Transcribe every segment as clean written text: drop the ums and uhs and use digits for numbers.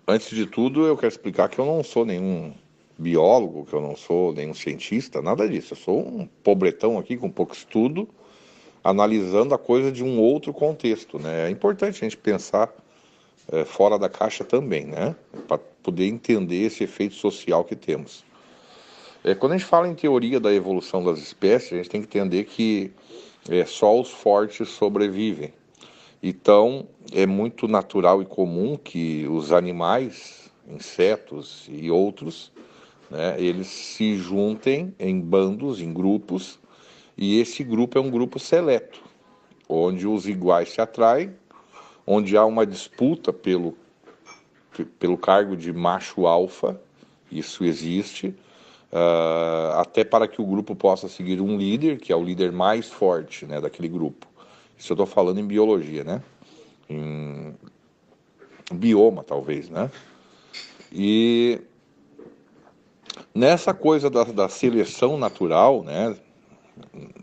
Antes de tudo, eu quero explicar que eu não sou nenhum biólogo, que eu não sou nenhum cientista, nada disso. Eu sou um pobretão aqui com pouco estudo, analisando a coisa de um outro contexto, né? É importante a gente pensar fora da caixa também, né? Para poder entender esse efeito social que temos. Quando a gente fala em teoria da evolução das espécies, a gente tem que entender que só os fortes sobrevivem. Então, é muito natural e comum que os animais, insetos e outros, né, eles se juntem em bandos, em grupos, e esse grupo é um grupo seleto, onde os iguais se atraem, onde há uma disputa pelo cargo de macho alfa, isso existe, até para que o grupo possa seguir um líder, que é o líder mais forte, né, daquele grupo. Isso eu estou falando em biologia, né? Em bioma, talvez, né? E nessa coisa da seleção natural, né,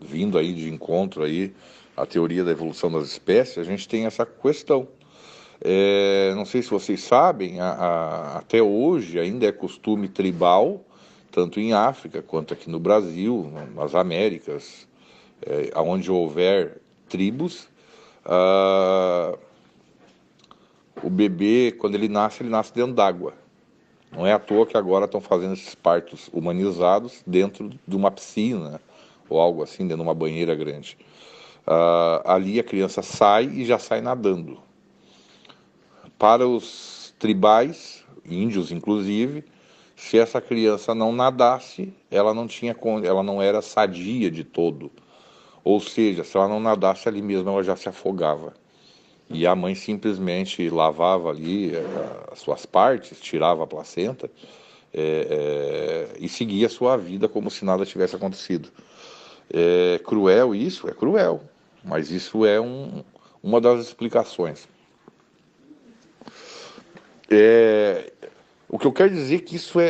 vindo aí de encontro aí a teoria da evolução das espécies, a gente tem essa questão. Não sei se vocês sabem, até hoje ainda é costume tribal, tanto em África quanto aqui no Brasil, nas Américas, onde houver tribos, o bebê, quando ele nasce dentro d'água. Não é à toa que agora estão fazendo esses partos humanizados dentro de uma piscina ou algo assim, dentro de uma banheira grande. Ali a criança sai e já sai nadando. Para os tribais, índios inclusive, se essa criança não nadasse, ela não era sadia de todo. Ou seja, se ela não nadasse ali mesmo, ela já se afogava. E a mãe simplesmente lavava ali as suas partes, tirava a placenta e seguia a sua vida como se nada tivesse acontecido. É cruel isso? É cruel. Mas isso é uma das explicações. O que eu quero dizer é que isso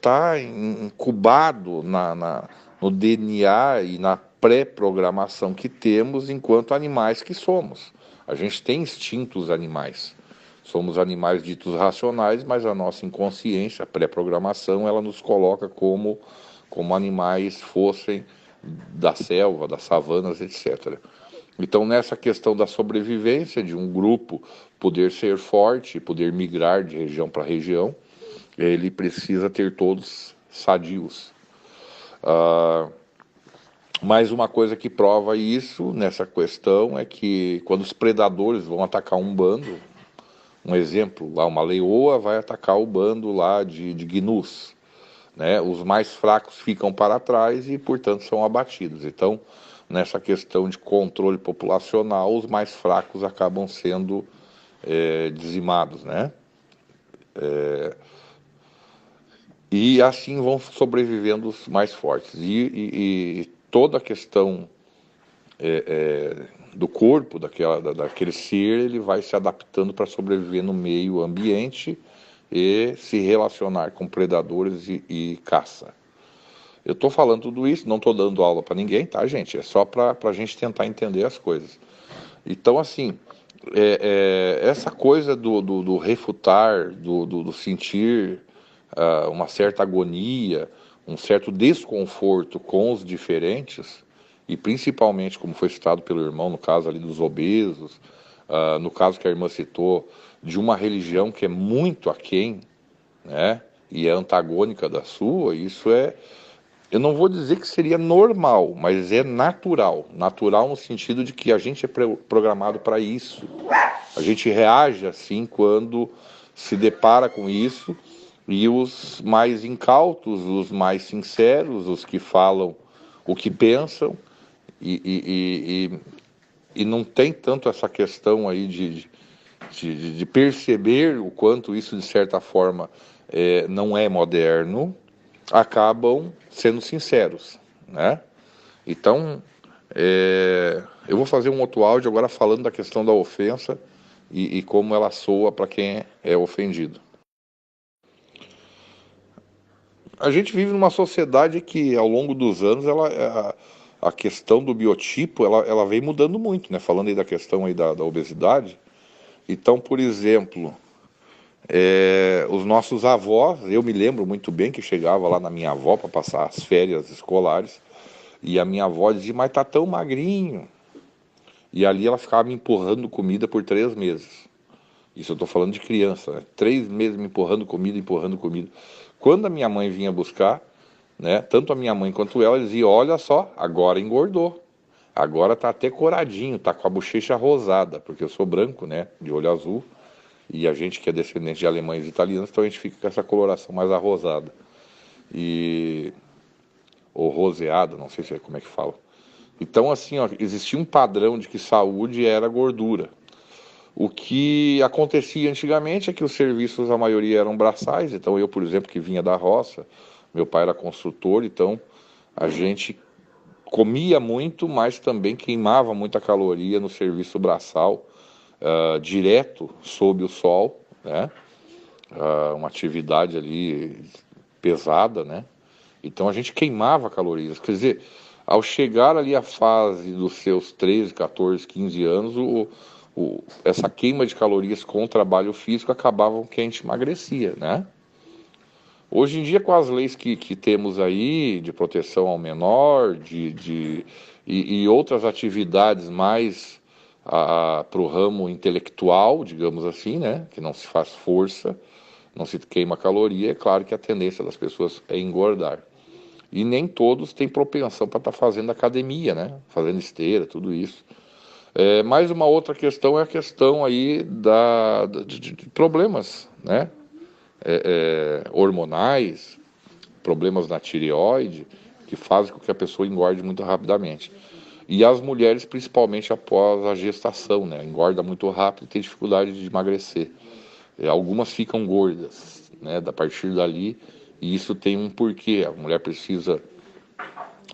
tá incubado no DNA e na pré-programação que temos enquanto animais que somos. A gente tem instintos animais. Somos animais ditos racionais, mas a nossa inconsciência, a pré-programação, ela nos coloca como animais fossem da selva, das savanas, etc. Então, nessa questão da sobrevivência de um grupo poder ser forte, poder migrar de região para região, ele precisa ter todos sadios. Mas uma coisa que prova isso nessa questão é que quando os predadores vão atacar um bando, um exemplo, lá uma leoa vai atacar o bando lá de gnus, né? Os mais fracos ficam para trás e, portanto, são abatidos. Então, nessa questão de controle populacional, os mais fracos acabam sendo dizimados, né? E assim vão sobrevivendo os mais fortes. E toda a questão do corpo daquele ser, ele vai se adaptando para sobreviver no meio ambiente e se relacionar com predadores e caça. Eu estou falando tudo isso, não estou dando aula para ninguém, tá, gente? É só para a gente tentar entender as coisas. Então, assim, essa coisa do refutar, do sentir uma certa agonia, um certo desconforto com os diferentes, e principalmente, como foi citado pelo irmão, no caso ali dos obesos, no caso que a irmã citou, de uma religião que é muito aquém, né, e é antagônica da sua, isso eu não vou dizer que seria normal, mas é natural. Natural no sentido de que a gente é programado para isso. A gente reage assim quando se depara com isso, e os mais incautos, os mais sinceros, os que falam o que pensam, e não tem tanto essa questão aí de perceber o quanto isso, de certa forma, não é moderno, acabam sendo sinceros, né? Então, eu vou fazer um outro áudio agora falando da questão da ofensa e como ela soa para quem é ofendido. A gente vive numa sociedade que, ao longo dos anos, a questão do biotipo, vem mudando muito, né? Falando aí da questão aí da obesidade. Então, por exemplo, Os nossos avós, eu me lembro muito bem que chegava lá na minha avó para passar as férias escolares, e a minha avó dizia, mas tá tão magrinho. E ali ela ficava me empurrando comida por 3 meses. Isso eu estou falando de criança, né? 3 meses me empurrando comida, empurrando comida. Quando a minha mãe vinha buscar, né, tanto a minha mãe quanto ela dizia, olha só, agora engordou. Agora tá até coradinho, tá com a bochecha rosada, porque eu sou branco, né, de olho azul, e a gente que é descendente de alemães e italianos, então a gente fica com essa coloração mais arrosada. E ou roseada, não sei se é como é que fala. Então assim, ó, existia um padrão de que saúde era gordura. O que acontecia antigamente é que os serviços, a maioria eram braçais, então eu, por exemplo, que vinha da roça, meu pai era construtor, então a gente comia muito, mas também queimava muita caloria no serviço braçal, direto sob o sol, né? Uma atividade ali pesada, né? Então a gente queimava calorias. Quer dizer, ao chegar ali à fase dos seus 13, 14, 15 anos, essa queima de calorias com o trabalho físico acabava que a gente emagrecia, né? Hoje em dia, com as leis que temos aí, de proteção ao menor, e outras atividades mais para o ramo intelectual, digamos assim, né? Que não se faz força, não se queima caloria, é claro que a tendência das pessoas é engordar. E nem todos têm propensão para estar fazendo academia, né? Fazendo esteira, tudo isso. Mais uma outra questão é a questão aí de problemas, né? Hormonais, problemas na tireoide, que fazem com que a pessoa engorde muito rapidamente. E as mulheres, principalmente após a gestação, né? Engorda muito rápido e tem dificuldade de emagrecer. Algumas ficam gordas, né? A partir dali, e isso tem um porquê. A mulher precisa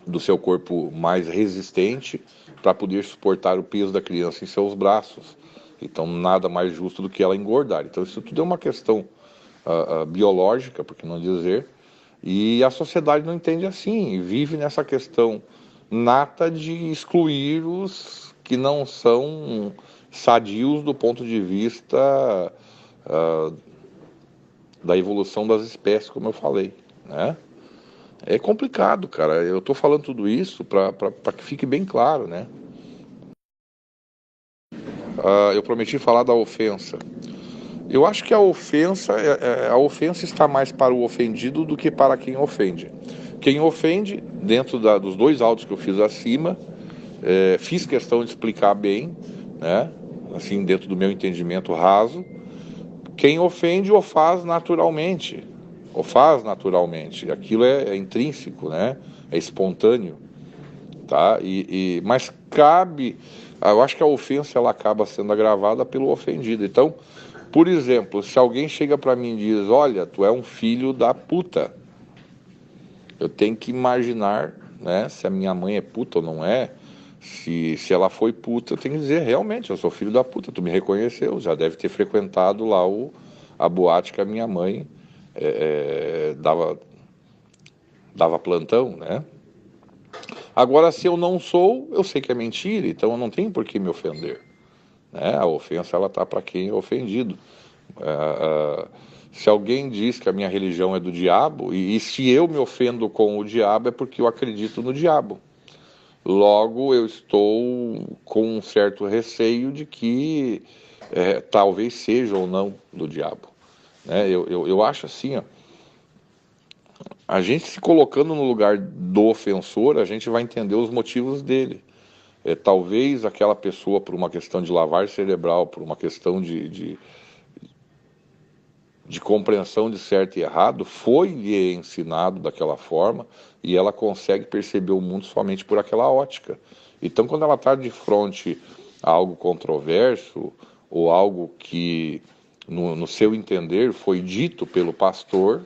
do seu corpo mais resistente para poder suportar o peso da criança em seus braços. Então, nada mais justo do que ela engordar. Então, isso tudo é uma questão biológica, por que não dizer, e a sociedade não entende assim, e vive nessa questão nata de excluir os que não são sadios do ponto de vista da evolução das espécies, como eu falei, né? É complicado, cara. Eu tô falando tudo isso para que fique bem claro, né? Eu prometi falar da ofensa. Eu acho que a ofensa está mais para o ofendido do que para quem ofende. Quem ofende, dentro dos 2 áudios que eu fiz acima, fiz questão de explicar bem, né? Assim, dentro do meu entendimento raso. Quem ofende o faz naturalmente. O faz naturalmente. Aquilo é intrínseco, né? É espontâneo, tá? Mas cabe. Eu acho que a ofensa ela acaba sendo agravada pelo ofendido. Então, por exemplo, se alguém chega para mim e diz, olha, tu é um filho da puta, eu tenho que imaginar, né, se a minha mãe é puta ou não é. Se ela foi puta, eu tenho que dizer, realmente, eu sou filho da puta, tu me reconheceu, já deve ter frequentado lá a boate que a minha mãe dava plantão, né? Agora, se eu não sou, eu sei que é mentira, então eu não tenho por que me ofender, né? A ofensa, ela tá para quem é ofendido. Se alguém diz que a minha religião é do diabo, e se eu me ofendo com o diabo, é porque eu acredito no diabo. Logo, eu estou com um certo receio de que talvez seja ou não do diabo, né? Eu acho assim, ó, a gente se colocando no lugar do ofensor, a gente vai entender os motivos dele. Talvez aquela pessoa, por uma questão de lavagem cerebral, por uma questão de compreensão de certo e errado, foi-lhe ensinado daquela forma e ela consegue perceber o mundo somente por aquela ótica. Então, quando ela está de frente a algo controverso ou algo que, no seu entender, foi dito pelo pastor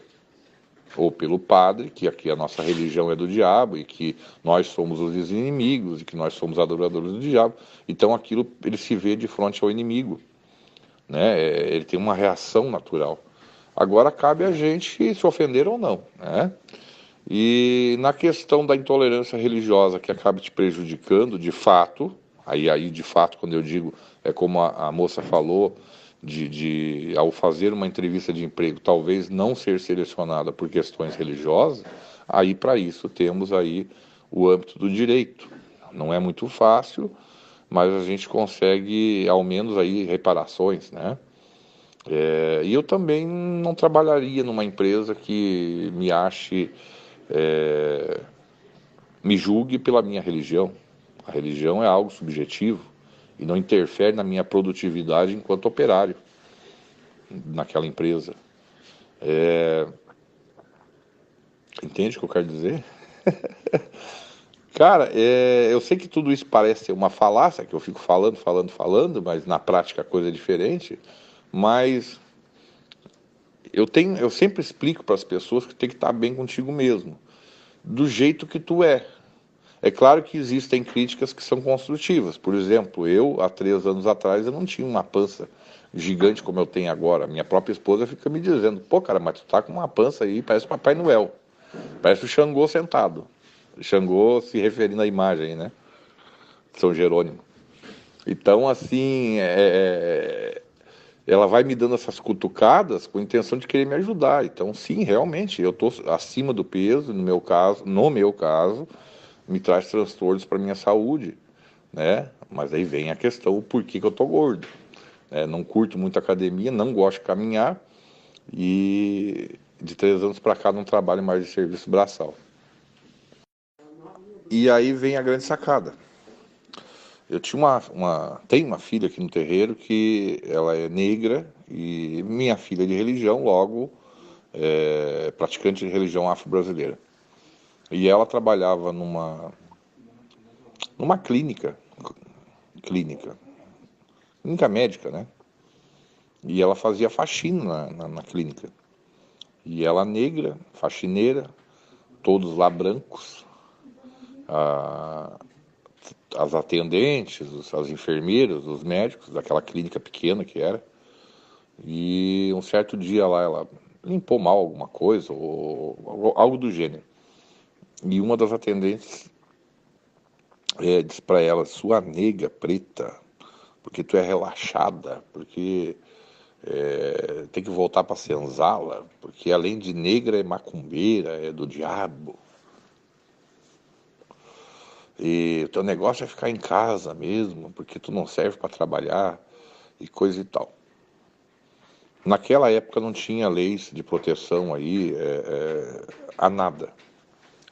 ou pelo padre, que aqui a nossa religião é do diabo e que nós somos os inimigos e que nós somos adoradores do diabo, então aquilo ele se vê de frente ao inimigo, né? Ele tem uma reação natural. Agora cabe a gente se ofender ou não, né? E na questão da intolerância religiosa que acaba te prejudicando, de fato, aí de fato, quando eu digo, é como a moça falou, ao fazer uma entrevista de emprego, talvez não ser selecionada por questões religiosas, aí para isso temos aí o âmbito do direito. Não é muito fácil, mas a gente consegue ao menos aí reparações, né? E eu também não trabalharia numa empresa que me ache, me julgue pela minha religião. A religião é algo subjetivo e não interfere na minha produtividade enquanto operário naquela empresa. Entende o que eu quero dizer? Cara, eu sei que tudo isso parece ser uma falácia, que eu fico falando, mas na prática a coisa é diferente. Mas eu sempre explico para as pessoas que tem que estar bem contigo mesmo, do jeito que tu é. É claro que existem críticas que são construtivas. Por exemplo, eu, há 3 anos atrás, eu não tinha uma pança gigante como eu tenho agora. Minha própria esposa fica me dizendo, pô, cara, mas tu tá com uma pança aí, parece o Papai Noel. Parece o Xangô sentado. Xangô se referindo à imagem, né? São Jerônimo. Então, assim, ela vai me dando essas cutucadas com a intenção de querer me ajudar. Então, sim, realmente, eu estou acima do peso, no meu caso, me traz transtornos para minha saúde, né? Mas aí vem a questão, o porquê que eu tô gordo. Não curto muito academia, não gosto de caminhar e de 3 anos para cá não trabalho mais de serviço braçal. E aí vem a grande sacada. Eu tinha tenho uma filha aqui no terreiro que ela é negra e minha filha é de religião, logo praticante de religião afro-brasileira. E ela trabalhava numa clínica, clínica médica, né? E ela fazia faxina na clínica. E ela negra, faxineira, todos lá brancos, as atendentes, as enfermeiras, os médicos daquela clínica pequena que era. E um certo dia lá ela limpou mal alguma coisa, ou algo do gênero. E uma das atendentes disse para ela, sua nega preta, porque tu é relaxada, porque tem que voltar para senzala, porque além de negra é macumbeira, é do diabo. E o teu negócio é ficar em casa mesmo, porque tu não serve para trabalhar e coisa e tal. Naquela época não tinha leis de proteção aí a nada.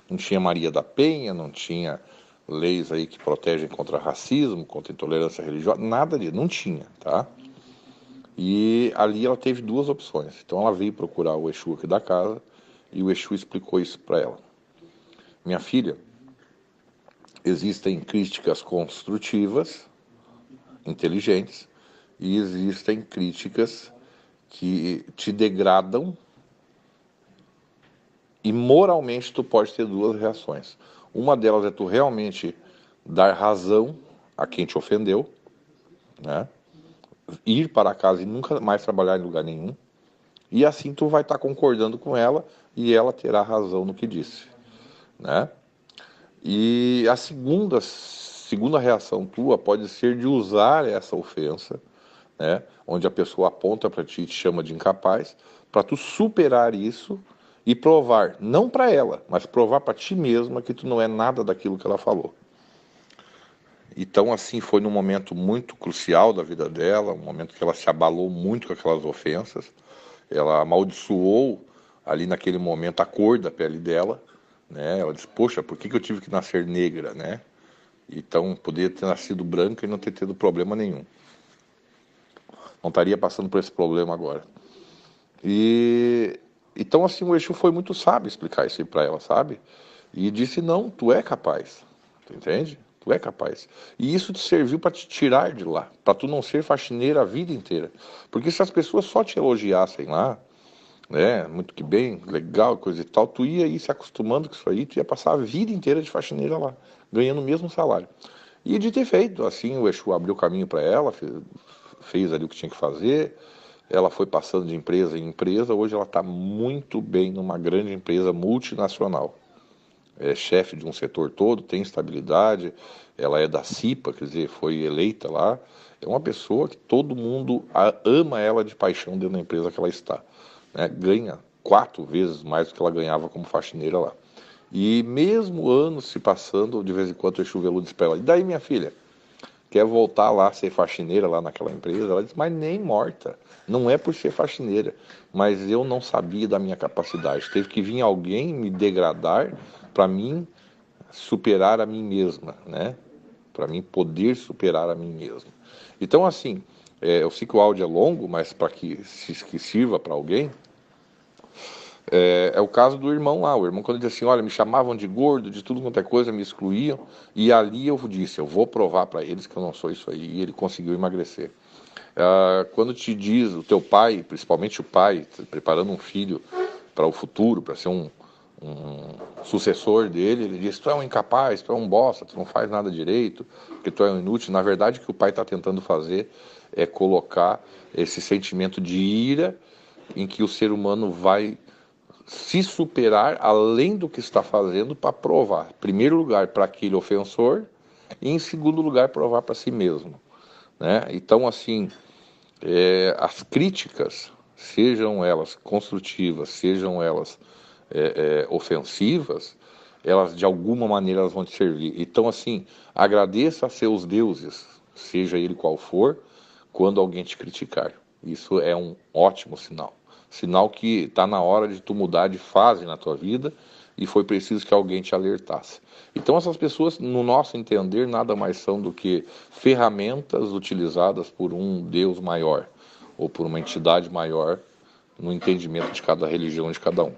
Não tinha Maria da Penha, não tinha leis aí que protegem contra racismo, contra intolerância religiosa, nada disso, não tinha, tá? E ali ela teve duas opções. Então ela veio procurar o Exu aqui da casa e o Exu explicou isso para ela. Minha filha, existem críticas construtivas, inteligentes, e existem críticas que te degradam e moralmente tu pode ter duas reações. Uma delas é tu realmente dar razão a quem te ofendeu, né? Ir para casa e nunca mais trabalhar em lugar nenhum. E assim tu vai estar concordando com ela e ela terá razão no que disse, né? E a segunda reação tua pode ser de usar essa ofensa, né? Onde a pessoa aponta para ti e te chama de incapaz, para tu superar isso e provar, não para ela, mas provar para ti mesma que tu não é nada daquilo que ela falou. Então, assim, foi num momento muito crucial da vida dela, um momento que ela se abalou muito com aquelas ofensas. Ela amaldiçoou ali naquele momento a cor da pele dela, né? Ela disse, poxa, por que eu tive que nascer negra, né? Então, poderia ter nascido branca e não ter tido problema nenhum. Não estaria passando por esse problema agora. E então, assim, o Exu foi muito sábio explicar isso aí para ela, sabe? E disse, não, tu é capaz, tu entende? Tu é capaz. E isso te serviu para te tirar de lá, para tu não ser faxineira a vida inteira. Porque se as pessoas só te elogiassem lá, né, muito que bem, legal, coisa e tal, tu ia ir se acostumando com isso aí, tu ia passar a vida inteira de faxineira lá, ganhando o mesmo salário. E de ter feito, assim, o Exu abriu o caminho para ela, fez ali o que tinha que fazer, ela foi passando de empresa em empresa, hoje ela está muito bem numa grande empresa multinacional. é chefe de um setor todo, tem estabilidade, ela é da CIPA, quer dizer, foi eleita lá. É uma pessoa que todo mundo ama ela de paixão dentro da empresa que ela está, né? Ganha 4 vezes mais do que ela ganhava como faxineira lá. E mesmo anos se passando, de vez em quando o Chuveludo diz para ela: e daí, minha filha? Quer voltar lá a ser faxineira lá naquela empresa? Ela diz: mas nem morta. Não é por ser faxineira, mas eu não sabia da minha capacidade. Teve que vir alguém me degradar para mim superar a mim mesma, né? Para mim poder superar a mim mesma. Então, assim, eu sei que o áudio é longo, mas para que sirva para alguém, é o caso do irmão lá. O irmão, quando ele disse assim: olha, me chamavam de gordo, de tudo quanto é coisa, me excluíam. E ali eu disse: eu vou provar para eles que eu não sou isso aí. E ele conseguiu emagrecer. Quando te diz o teu pai, principalmente o pai, preparando um filho para o futuro, para ser um sucessor dele, ele diz: tu é um incapaz, tu é um bosta, tu não faz nada direito, porque tu é um inútil. Na verdade, o que o pai está tentando fazer é colocar esse sentimento de ira em que o ser humano vai se superar além do que está fazendo para provar, em primeiro lugar, para aquele ofensor e, em segundo lugar, provar para si mesmo, né? Então, assim, as críticas, sejam elas construtivas, sejam elas ofensivas, elas de alguma maneira elas vão te servir. Então, assim, agradeça a seus deuses, seja ele qual for, quando alguém te criticar. Isso é um ótimo sinal. Sinal que está na hora de tu mudar de fase na tua vida e foi preciso que alguém te alertasse. Então essas pessoas, no nosso entender, nada mais são do que ferramentas utilizadas por um Deus maior ou por uma entidade maior no entendimento de cada religião de cada um.